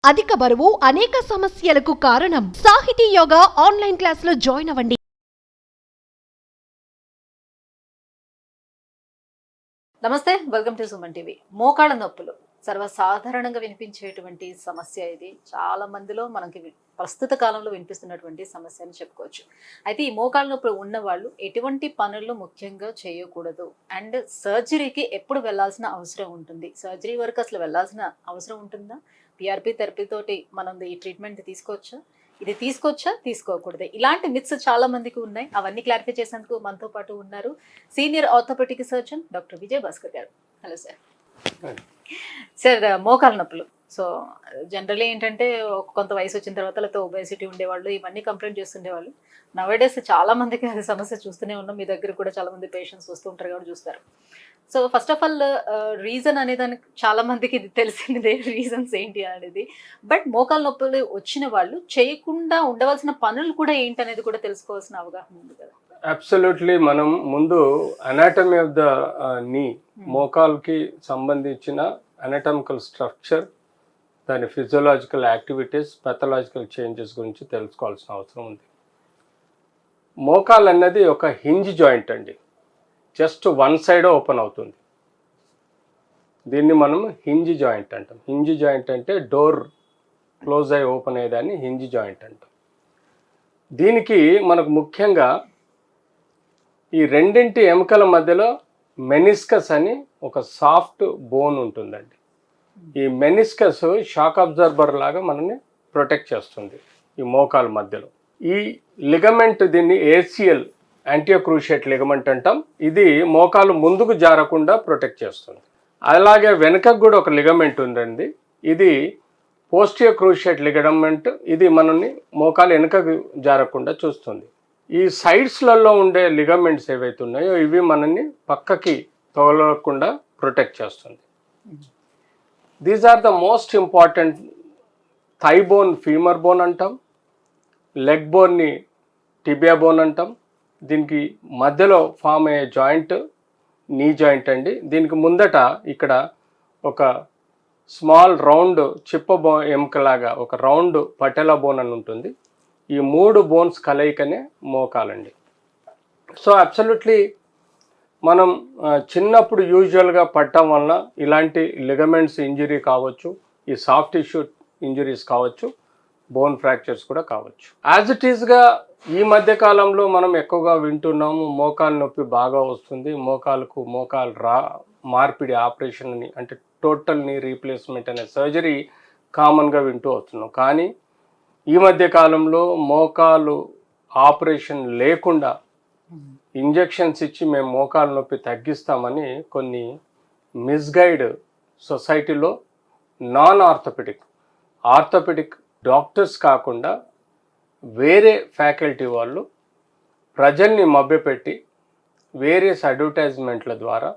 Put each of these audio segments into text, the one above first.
అధిక బరువు అనేక సమస్యలకు కారణం. సాహితీ యోగా ఆన్లైన్ క్లాసులో జాయిన్ అవ్వండి. నమస్తే, వెల్కమ్ టు సుమన్ టీవీ. మోకాళ్ళ నొప్పులు సర్వసాధారణంగా వినిపించేటువంటి సమస్య. ఇది చాలా మందిలో మనకి ప్రస్తుత కాలంలో వినిపిస్తున్నటువంటి సమస్య అని చెప్పుకోవచ్చు. అయితే ఈ మోకాళ్ళ నొప్పులు ఉన్న వాళ్ళు ఎటువంటి పనులు ముఖ్యంగా చేయకూడదు, అండ్ సర్జరీకి ఎప్పుడు వెళ్లాల్సిన అవసరం ఉంటుంది, సర్జరీ వరకు అసలు వెళ్లాల్సిన అవసరం ఉంటుందా, పిఆర్పి థెరపీ తోటి మనం ఈ ట్రీట్మెంట్ తీసుకోవచ్చా, ఇది తీసుకోకూడదు, ఇలాంటి మిత్స్ చాలా మందికి ఉన్నాయి. అవన్నీ క్లారిఫై చేసేందుకు మనతో పాటు ఉన్నారు senior orthopaedic surgeon doctor Vijay Bhaskar గారు. Hello sir. సార్, మోకాళ్ళ నొప్పులు సో జనరల్లీ ఏంటంటే కొంత వయసు వచ్చిన తర్వాత లేకపోతే ఒబేసిటీ ఉండేవాళ్ళు ఇవన్నీ కంప్లైంట్ చేస్తుండేవాళ్ళు. నవేడేస్ చాలా మందికి అది సమస్య చూస్తూనే ఉన్నాం. మీ దగ్గర కూడా చాలా మంది పేషెంట్స్ వస్తూ ఉంటారు కాబట్టి చూస్తారు. So first of all reason అనేదానికి చాలా మందికి ఇది తెలిసిందే, రీజన్స్ ఏంటి అనేది. బట్ మోకాళ్ళ నొప్పులు వచ్చిన వాళ్ళు చేయకుండా ఉండవలసిన పనులు కూడా ఏంటి అనేది కూడా తెలుసుకోవాల్సిన అవగాహన ఉంది కదా. అబ్సల్యూట్లీ. మనం ముందు అనాటమీ ఆఫ్ ద నీ, మోకాల్కి సంబంధించిన అనటామికల్ స్ట్రక్చర్, దాని ఫిజియోలాజికల్ యాక్టివిటీస్, పెథలాజికల్ చేంజెస్ గురించి తెలుసుకోవాల్సిన అవసరం ఉంది. మోకాల్ అన్నది ఒక హింజ్ జాయింట్ అండి. జస్ట్ వన్ సైడ్ ఓపెన్ అవుతుంది. దీన్ని మనం హింజ్ జాయింట్ అంటాం. హింజ్ జాయింట్ అంటే డోర్ క్లోజ్ అయ్యి ఓపెన్ అయ్యేదాన్ని హింజ్ జాయింట్ అంటాం. దీనికి మనకు ముఖ్యంగా ఈ రెండింటి ఎముకల మధ్యలో మెనిస్కస్ అని ఒక సాఫ్ట్ బోన్ ఉంటుందండి. ఈ మెనిస్కస్ షాక్ అబ్జర్బర్ లాగా మనల్ని ప్రొటెక్ట్ చేస్తుంది ఈ మోకాల మధ్యలో. ఈ లిగమెంట్, దీన్ని ఏసిఎల్, యాంటియో క్రూషియేట్ లిగమెంట్ అంటాం. ఇది మోకాలు ముందుకు జారకుండా ప్రొటెక్ట్ చేస్తుంది. అలాగే వెనకకు కూడా ఒక లిగమెంట్ ఉందండి. ఇది పోస్టియో క్రూషియేట్ లిగమెంట్. ఇది మనల్ని మోకాలు వెనకకు జారకుండా చూస్తుంది. ఈ సైడ్స్లలో ఉండే లిగమెంట్స్ ఏవైతే ఉన్నాయో ఇవి మనల్ని పక్కకి తగలకుండా ప్రొటెక్ట్ చేస్తుంది. These are the most important. Thigh bone femur bone అంటాం, లెగ్ బోన్ని టిబియా బోన్ అంటాం. దీనికి మధ్యలో ఫామ్ అయ్యే జాయింట్ నీ జాయింట్ అండి. దీనికి ముందట ఇక్కడ ఒక స్మాల్ రౌండ్ చిప్ప ఎముకలాగా ఒక రౌండ్ పటెలా బోన్ అని ఉంటుంది. ఈ మూడు బోన్స్ కలయికనే మోకాలండి. సో అబ్సల్యూట్లీ మనం చిన్నప్పుడు యూజువల్గా పట్టడం వలన ఇలాంటి లిగమెంట్స్ ఇంజరీ కావచ్చు, ఈ సాఫ్ట్ టిష్యూ ఇంజరీస్ కావచ్చు, బోన్ ఫ్రాక్చర్స్ కూడా కావచ్చు. యాజ్ ఇట్ ఈస్గా ఈ మధ్య కాలంలో మనం ఎక్కువగా వింటున్నాము, మోకాలు నొప్పి బాగా వస్తుంది, మోకాలు మార్పిడి ఆపరేషన్ అని, అంటే టోటల్ నీ రీప్లేస్మెంట్ అనే సర్జరీ కామన్గా వింటూ వస్తున్నాం. కానీ ఈ మధ్య కాలంలో మోకాలు ఆపరేషన్ లేకుండా ఇంజెక్షన్స్ ఇచ్చి మేము మోకాలు నొప్పి తగ్గిస్తామని కొన్ని మిస్గైడ్ సొసైటీలో నాన్ ఆర్థోపెడిక్ డాక్టర్స్ కాకుండా వేరే ఫ్యాకల్టీ వాళ్ళు ప్రజల్ని మభ్యపెట్టి వేరియస్ అడ్వర్టైజ్మెంట్ల ద్వారా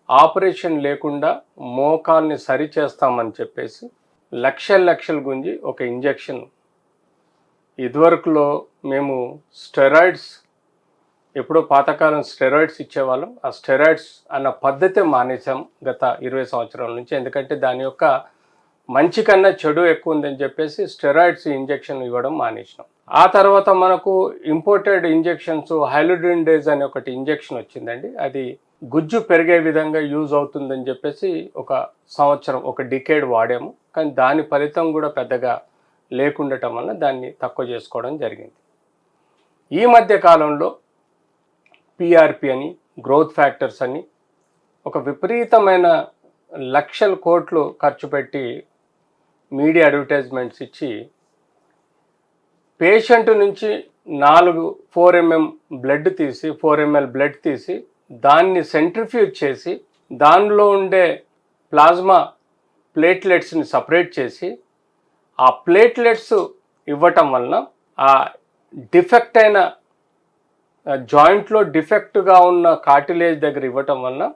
ఆపరేషన్ లేకుండా మోకాల్ని సరిచేస్తామని చెప్పేసి లక్షల గుంజి ఒక ఇంజెక్షన్. ఇదివరకులో మేము స్టెరాయిడ్స్, ఎప్పుడో పాతకాలం స్టెరాయిడ్స్ ఇచ్చేవాళ్ళం. ఆ స్టెరాయిడ్స్ అన్న పద్ధతే మానేసాం గత 20 సంవత్సరాల నుంచి. ఎందుకంటే దాని యొక్క మంచి కన్నా చెడు ఎక్కువ ఉందని చెప్పేసి స్టెరాయిడ్స్ ఇంజెక్షన్ ఇవ్వడం మానేసినాం. ఆ తర్వాత మనకు ఇంపోర్టెడ్ ఇంజెక్షన్స్, హైలోడినిడేజ్ అనే ఒకటి ఇంజెక్షన్ వచ్చిందండి. అది గుజ్జు పెరిగే విధంగా యూజ్ అవుతుందని చెప్పేసి ఒక సంవత్సరం, ఒక డికేడ్ వాడాము. కానీ దాని ఫలితం కూడా పెద్దగా లేకుండటం వల్ల దాన్ని తక్కువ చేసుకోవడం జరిగింది. ఈ మధ్య కాలంలో పిఆర్పి అని, గ్రోత్ ఫ్యాక్టర్స్ అని ఒక విపరీతమైన లక్షల కోట్లు ఖర్చు పెట్టి మీడియా అడ్వర్టైజ్మెంట్స్ ఇచ్చి పేషెంట్ నుంచి 4 ml బ్లడ్ తీసి దాన్ని సెంట్రిఫ్యూజ్ చేసి దానిలో ఉండే ప్లాజ్మా ప్లేట్లెట్స్ని సపరేట్ చేసి ఆ ప్లేట్లెట్స్ ఇవ్వటం వలన ఆ డిఫెక్ట్ అయిన జాయింట్లో డిఫెక్ట్గా ఉన్న కార్టిలేజ్ దగ్గర ఇవ్వటం వలన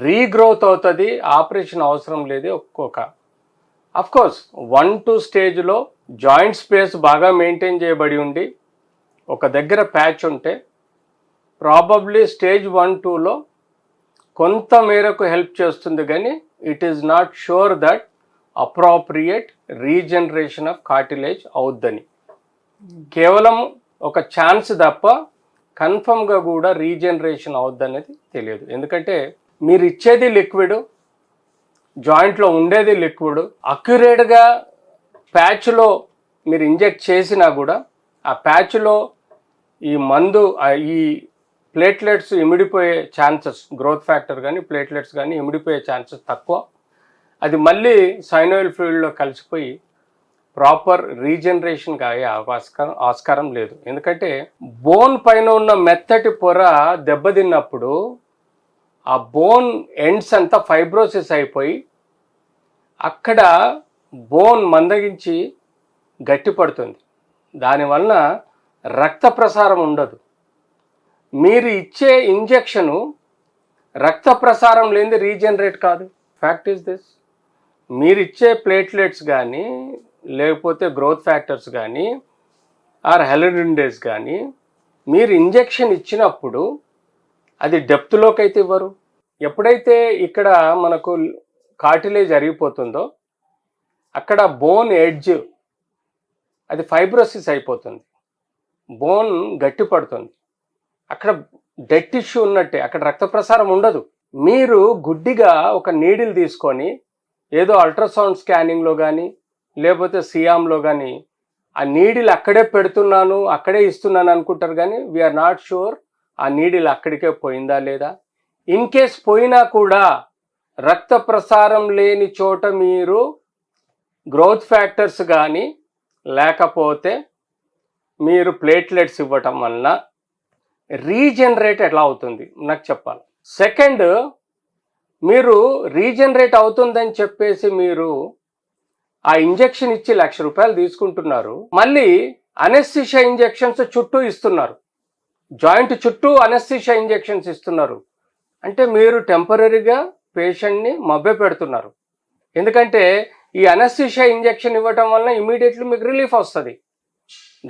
రీగ్రోత్ అవుతుంది. ఆపరేషన్ అవసరం లేదు. అఫ్కోర్స్ 1-2 స్టేజ్లో జాయింట్ స్పేస్ బాగా మెయింటైన్ చేయబడి ఉండి ఒక దగ్గర ప్యాచ్ ఉంటే ప్రాబబ్లీ స్టేజ్ 1-2లో కొంత మేరకు హెల్ప్ చేస్తుంది. కానీ it is not sure that appropriate regeneration of cartilage అవుద్దని. కేవలం ఒక ఛాన్స్ తప్ప కన్ఫర్మ్గా కూడా రీజనరేషన్ అవుద్దనేది తెలియదు. ఎందుకంటే మీరు ఇచ్చేది లిక్విడ్, జాయింట్లో ఉండేది లిక్విడ్. అక్యురేట్గా ప్యాచ్లో మీరు ఇంజెక్ట్ చేసినా కూడా ఆ ప్యాచ్లో ఈ మందు ఈ ప్లేట్లెట్స్ ఇమిడిపోయే ఛాన్సెస్, గ్రోత్ ఫ్యాక్టర్ కానీ ప్లేట్లెట్స్ కానీ ఇమిడిపోయే ఛాన్సెస్ తక్కువ. అది మళ్ళీ సైనోయిల్ ఫ్లూయిడ్లో కలిసిపోయి ప్రాపర్ రీజనరేషన్గా అయ్యే ఆస్కారం లేదు. ఎందుకంటే బోన్ పైన ఉన్న మెత్తటి పొర దెబ్బతిన్నప్పుడు ఆ బోన్ ఎండ్స్ అంతా ఫైబ్రోసిస్ అయిపోయి అక్కడ బోన్ మందగించి గట్టిపడుతుంది. దానివల్ల రక్త ప్రసారం ఉండదు. మీరు ఇచ్చే ఇంజెక్షను రక్త ప్రసారం లేనిది రీజనరేట్ కాదు. Fact is this. మీరు ఇచ్చే ప్లేట్లెట్స్ కానీ లేకపోతే గ్రోత్ ఫ్యాక్టర్స్ కానీ ఆర్ హెలరిడేస్ కానీ మీరు ఇంజెక్షన్ ఇచ్చినప్పుడు అది డెప్త్లోకి అయితే ఇవ్వరు. ఎప్పుడైతే ఇక్కడ మనకు కార్టిలేజ్ అరిగిపోతుందో అక్కడ బోన్ ఎడ్జ్ అది ఫైబ్రోసిస్ అయిపోతుంది, బోన్ గట్టిపడుతుంది. అక్కడ డెడ్ టిష్యూ ఉన్నట్టే, అక్కడ రక్త ప్రసారం ఉండదు. మీరు గుడ్డిగా ఒక నీడిల్ తీసుకొని ఏదో అల్ట్రాసౌండ్ స్కానింగ్లో కానీ లేకపోతే సియామ్లో కానీ ఆ నీడిల్ అక్కడే పెడుతున్నాను అక్కడే ఇస్తున్నాను అనుకుంటారు, కానీ వీఆర్ నాట్ షూర్ ఆ నీడిల్ అక్కడికే పోయిందా లేదా. ఇన్ కేస్ పోయినా కూడా రక్త ప్రసారం లేని చోట మీరు గ్రోత్ ఫ్యాక్టర్స్ కానీ లేకపోతే మీరు ప్లేట్లెట్స్ ఇవ్వటం వలన రీజనరేట్ ఎట్లా అవుతుంది నాకు చెప్పాలి. సెకండ్, మీరు రీజనరేట్ అవుతుందని చెప్పేసి మీరు ఆ ఇంజెక్షన్ ఇచ్చి ₹1,00,000 తీసుకుంటున్నారు, మళ్ళీ అనెస్థీషియా ఇంజెక్షన్స్ చుట్టూ ఇస్తున్నారు, జాయింట్ చుట్టూ అనెస్థీషియా ఇంజెక్షన్స్ ఇస్తున్నారు. అంటే మీరు టెంపరీగా పేషెంట్ని మభ్య పెడుతున్నారు. ఎందుకంటే ఈ అనెస్థీషియా ఇంజెక్షన్ ఇవ్వటం వలన ఇమీడియట్లీ మీకు రిలీఫ్ వస్తుంది.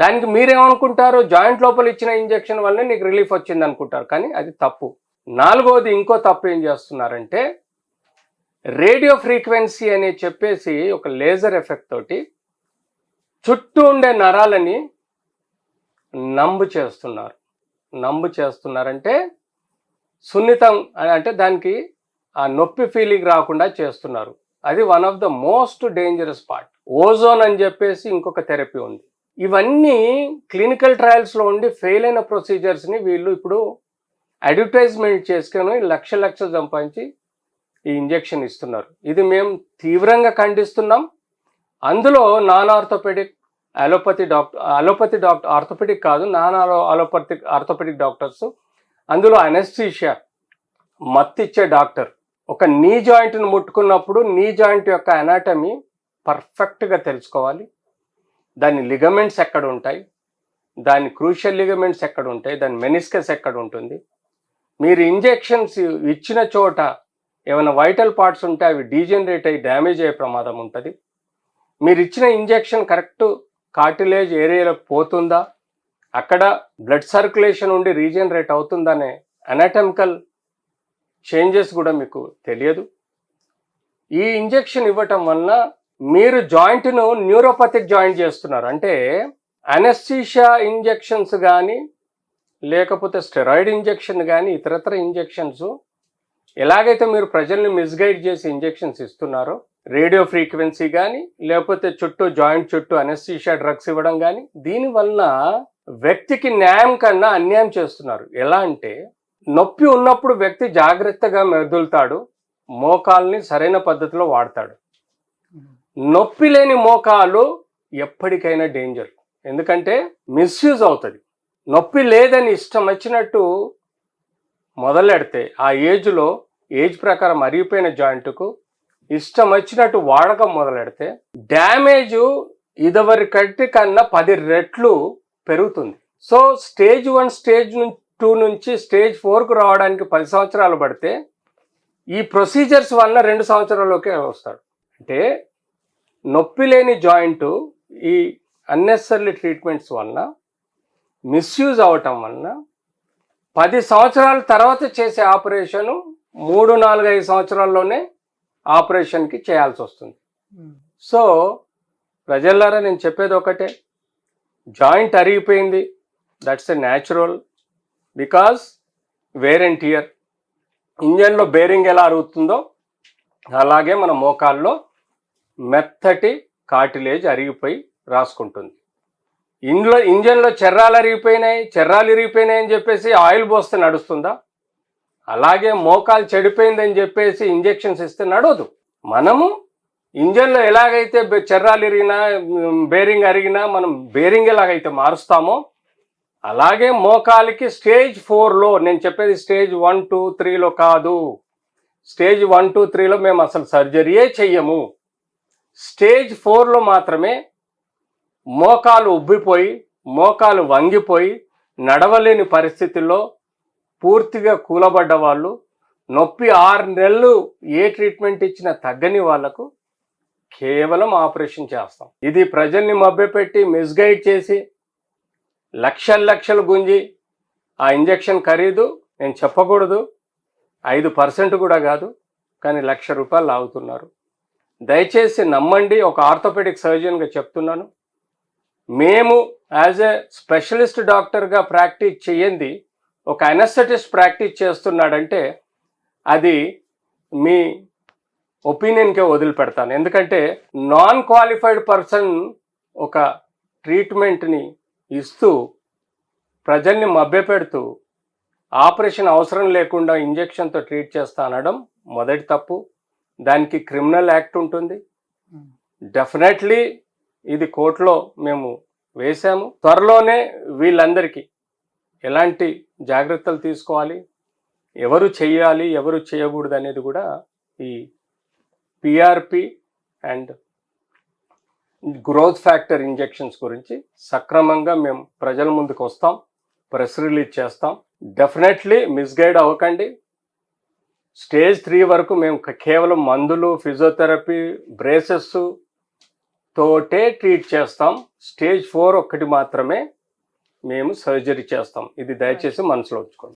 దానికి మీరేమనుకుంటారు, జాయింట్ లోపల ఇచ్చిన ఇంజెక్షన్ వల్లనే నీకు రిలీఫ్ వచ్చింది అనుకుంటారు, కానీ అది తప్పు. నాలుగోది, ఇంకో తప్పు ఏం చేస్తున్నారంటే రేడియో ఫ్రీక్వెన్సీ అని చెప్పేసి ఒక లేజర్ ఎఫెక్ట్ తోటి చుట్టూ ఉండే నరాలని నంబు చేస్తున్నారంటే సున్నితం అంటే దానికి ఆ నొప్పి ఫీలింగ్ రాకుండా చేస్తున్నారు. అది one of the most dangerous part. Ozone అని చెప్పేసి ఇంకొక థెరపీ ఉంది. ఇవన్నీ క్లినికల్ ట్రయల్స్లో ఉండి ఫెయిల్ అయిన ప్రొసీజర్స్ని వీళ్ళు ఇప్పుడు అడ్వర్టైజ్మెంట్ చేసుకొని లక్షలు సంపాదించి ఈ ఇంజెక్షన్ ఇస్తున్నారు. ఇది మేము తీవ్రంగా ఖండిస్తున్నాం. అందులో non orthopaedic allopathy doctor orthopaedic కాదు, ఆర్థోపెడిక్ డాక్టర్స్, అందులో అనెస్థీషియా మత్తిచ్చే డాక్టర్ ఒక నీ జాయింట్ను ముట్టుకున్నప్పుడు నీ జాయింట్ యొక్క అనాటమీ పర్ఫెక్ట్గా తెలుసుకోవాలి. దాని లిగమెంట్స్ ఎక్కడ ఉంటాయి, దాని క్రూషియల్ లిగమెంట్స్ ఎక్కడ ఉంటాయి, దాని మెనిస్కస్ ఎక్కడ ఉంటుంది. మీరు ఇంజెక్షన్స్ ఇచ్చిన చోట ఏమైనా వైటల్ పార్ట్స్ ఉంటే అవి డీజనరేట్ అయ్యి డ్యామేజ్ అయ్యే ప్రమాదం ఉంటుంది. మీరు ఇచ్చిన ఇంజెక్షన్ కరెక్ట్ కార్టిలేజ్ ఏరియాలోకి పోతుందా, అక్కడ బ్లడ్ సర్క్యులేషన్ ఉండి రీజనరేట్ అవుతుందనే అనాటమికల్ చేంజెస్ కూడా మీకు తెలియదు. ఈ ఇంజెక్షన్ ఇవ్వటం వలన మీరు జాయింట్ను న్యూరోపతిక్ జాయింట్ చేస్తున్నారు. అంటే అనెస్థీషియా ఇంజెక్షన్స్ కానీ లేకపోతే స్టెరాయిడ్ ఇంజెక్షన్ కానీ ఇతరత్ర ఇంజెక్షన్స్ ఎలాగైతే మీరు ప్రజల్ని మిస్గైడ్ చేసి ఇంజెక్షన్స్ ఇస్తున్నారో, రేడియో ఫ్రీక్వెన్సీ కానీ లేకపోతే జాయింట్ చుట్టూ అనెస్థీషియా డ్రగ్స్ ఇవ్వడం కానీ, దీనివల్ల వ్యక్తికి న్యాయం కన్నా అన్యాయం చేస్తున్నారు. ఎలా అంటే నొప్పి ఉన్నప్పుడు వ్యక్తి జాగ్రత్తగా మెదులుతాడు, మోకాల్ని సరైన పద్ధతిలో వాడతాడు. నొప్పి లేని మోకాలు ఎప్పటికైనా డేంజర్, ఎందుకంటే మిస్యూజ్ అవుతుంది. నొప్పి లేదని ఇష్టం వచ్చినట్టు మొదలెడితే ఆ ఏజ్ ప్రకారం అరిగిపోయిన జాయింట్కు ఇష్టం వచ్చినట్టు వాడకం మొదలెడితే డ్యామేజ్ ఇదివరకటి కన్నా 10 రెట్లు పెరుగుతుంది. సో స్టేజ్ 1 స్టేజ్ 2 నుంచి స్టేజ్ 4కు రావడానికి 10 సంవత్సరాలు పడితే ఈ ప్రొసీజర్స్ వల్ల 2 సంవత్సరాల్లోకే వస్తాడు. అంటే నొప్పి లేని జాయింట్ ఈ అన్నెసరీ ట్రీట్మెంట్స్ వలన మిస్యూజ్ అవటం వలన 10 సంవత్సరాల తర్వాత చేసే ఆపరేషను 3, 4, 5 సంవత్సరాల్లోనే ఆపరేషన్కి చేయాల్సి వస్తుంది. సో ప్రజలారా నేను చెప్పేది ఒకటే, జాయింట్ అరిగిపోయింది, that's a natural, because wear and tear. ఇంజన్లో బేరింగ్ ఎలా అరుగుతుందో అలాగే మన మోకాల్లో మెత్తటి కార్టిలేజ్ అరిగిపోయి రాసుకుంటుంది. ఇంజన్లో చెర్రాలు ఇరిగిపోయినాయి అని చెప్పేసి ఆయిల్ పోస్తే నడుస్తుందా? అలాగే మోకాలు చెడిపోయిందని చెప్పేసి ఇంజెక్షన్స్ ఇస్తే నడవదు. మనము ఇంజన్లో ఎలాగైతే చెర్రాలు ఇరిగినా బేరింగ్ అరిగినా మనం బేరింగ్ ఎలాగైతే మారుస్తామో అలాగే మోకాలికి స్టేజ్ 4లో, నేను చెప్పేది స్టేజ్ 1, 2, 3లో కాదు. స్టేజ్ 1, 2, 3లో మేము అసలు సర్జరీయే చెయ్యము. స్టేజ్ 4లో మాత్రమే మోకాలు ఉబ్బిపోయి మోకాలు వంగిపోయి నడవలేని పరిస్థితుల్లో పూర్తిగా కూలబడ్డ వాళ్ళు, నొప్పి 6 నెలలు ఏ ట్రీట్మెంట్ ఇచ్చినా తగ్గని వాళ్లకు కేవలం ఆపరేషన్ చేస్తాం. ఇది ప్రజల్ని మభ్యపెట్టి మిస్గైడ్ చేసి లక్షలు గుంజి ఆ ఇంజెక్షన్ ఖరీదు నేను చెప్పకూడదు, 5% కూడా కాదు, కానీ ₹1,00,000 లాగుతున్నారు. దయచేసి నమ్మండి. ఒక ఆర్థోపెడిక్ సర్జన్గా చెప్తున్నాను, మేము యాజ్ ఎ స్పెషలిస్ట్ డాక్టర్గా ప్రాక్టీస్ చేయండి ఒక అనస్థెటిస్ట్ ప్రాక్టీస్ చేస్తున్నాడంటే అది మీ ఒపీనియన్కే వదిలిపెడతాను. ఎందుకంటే నాన్ క్వాలిఫైడ్ పర్సన్ ఒక ట్రీట్మెంట్ని ఇస్తూ ప్రజల్ని మభ్యపెడుతూ ఆపరేషన్ అవసరం లేకుండా ఇంజెక్షన్తో ట్రీట్ చేస్తా అనడం మొదటి తప్పు. దానికి క్రిమినల్ యాక్ట్ ఉంటుంది. డెఫినెట్లీ ఇది కోర్టులో మేము వేశాము. త్వరలోనే వీళ్ళందరికీ ఎలాంటి జాగ్రత్తలు తీసుకోవాలి, ఎవరు చేయాలి, ఎవరు చేయకూడదు అనేది కూడా ఈ PRP and growth factor injections గురించి సక్రమంగా మేము ప్రజల ముందుకు వస్తాం, ప్రెస్ రిలీజ్ చేస్తాం. డెఫినెట్లీ మిస్గైడ్ అవ్వకండి. స్టేజ్ 3 వరకు మేము కేవలం మందులు, ఫిజియోథెరపీ, బ్రేసెస్ తోటే ట్రీట్ చేస్తాం. స్టేజ్ 4 ఒక్కటి మాత్రమే మేము సర్జరీ చేస్తాం. ఇది దయచేసి మనసులో ఉంచుకోండి.